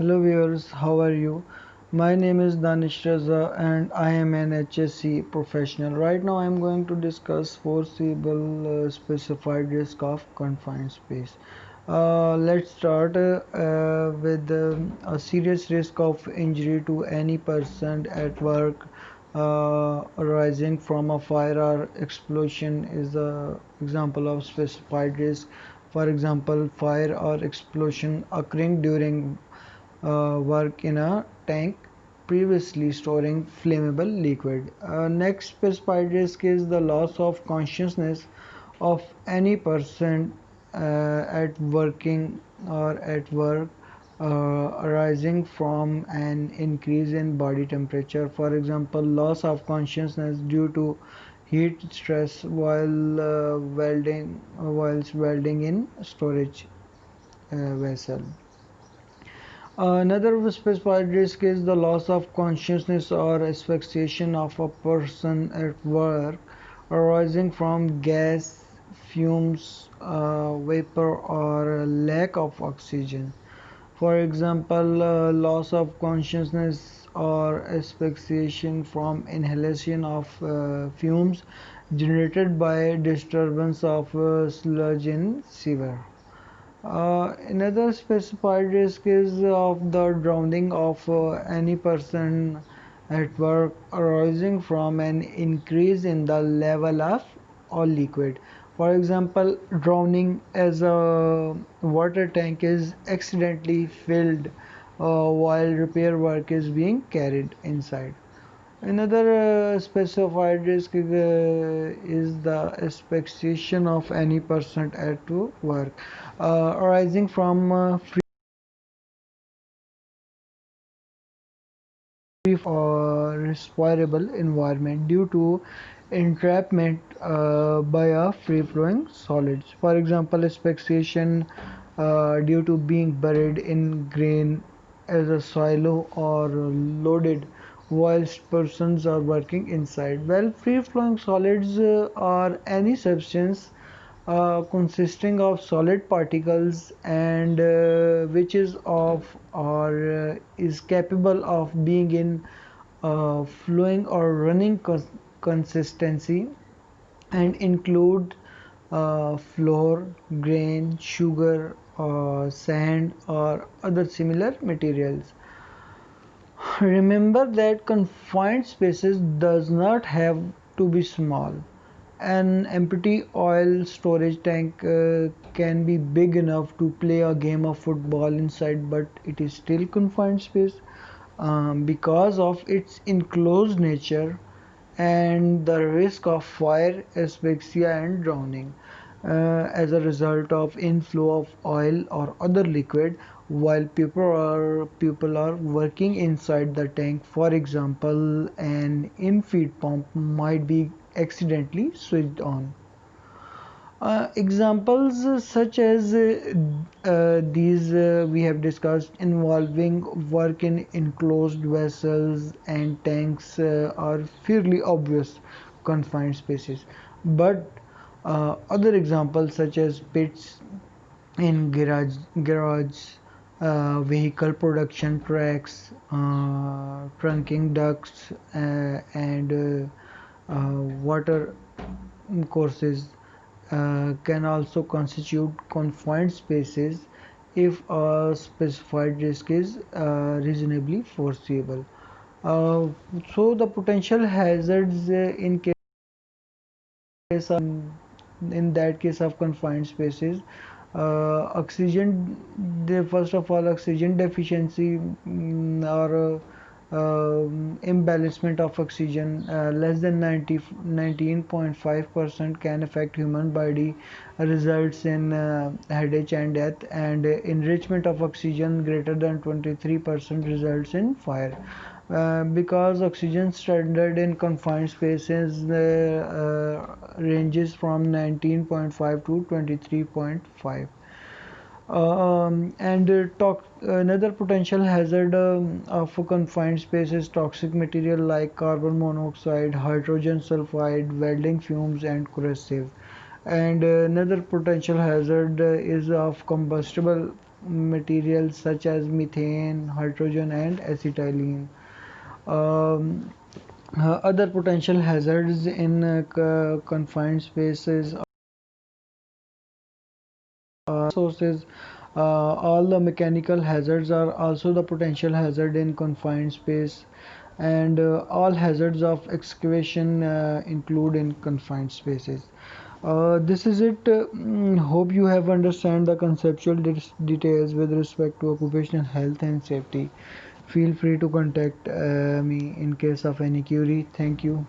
Hello viewers, how are you? My name is Danish Raza and I am an HSE professional. Right now I am going to discuss foreseeable specified risk of confined space. Let's start with a serious risk of injury to any person at work arising from a fire or explosion is the example of specified risk. For example, fire or explosion occurring during work in a tank previously storing flammable liquid. Next specified risk is the loss of consciousness of any person at working or at work arising from an increase in body temperature. For example, loss of consciousness due to heat stress whilst welding in storage vessel. Another specified risk is the loss of consciousness or asphyxiation of a person at work arising from gas, fumes, vapor, or lack of oxygen. For example, loss of consciousness or asphyxiation from inhalation of fumes generated by disturbance of sludge in sewer. Another specified risk is of the drowning of any person at work arising from an increase in the level of oil liquid. For example, drowning as a water tank is accidentally filled while repair work is being carried inside. Another specified risk is the asphyxiation of any person at work arising from free or respirable environment due to entrapment by a free-flowing solids. For example, asphyxiation due to being buried in grain as a silo or loaded whilst persons are working inside. Well, free-flowing solids are any substance consisting of solid particles and which is of or is capable of being in flowing or running consistency and include flour, grain, sugar, sand, or other similar materials. Remember that confined spaces does not have to be small. An empty oil storage tank can be big enough to play a game of football inside, but it is still confined space because of its enclosed nature and the risk of fire, asphyxia, and drowning as a result of inflow of oil or other liquid while people are working inside the tank. For example, an in-feed pump might be accidentally switched on. Examples such as these we have discussed involving work in enclosed vessels and tanks are fairly obvious confined spaces, but other examples such as pits in garage vehicle production tracks, trunking ducts, and water courses can also constitute confined spaces if a specified risk is reasonably foreseeable. Uh, so the potential hazards in case of, in that case of confined spaces, oxygen, first of all, oxygen deficiency or imbalancement of oxygen less than 19.5% can affect human body, results in headache and death, and enrichment of oxygen greater than 23% results in fire. Because oxygen standard in confined spaces ranges from 19.5 to 23.5. And another potential hazard of a confined space is toxic material like carbon monoxide, hydrogen sulfide, welding fumes, and corrosive. And another potential hazard is of combustible materials such as methane, hydrogen, and acetylene. Um, Other potential hazards in confined spaces sources. All the mechanical hazards are also the potential hazard in confined space, and all hazards of excavation include in confined spaces. This is it. Hope you have understand the conceptual details with respect to occupational health and safety. Feel free to contact me in case of any query. Thank you.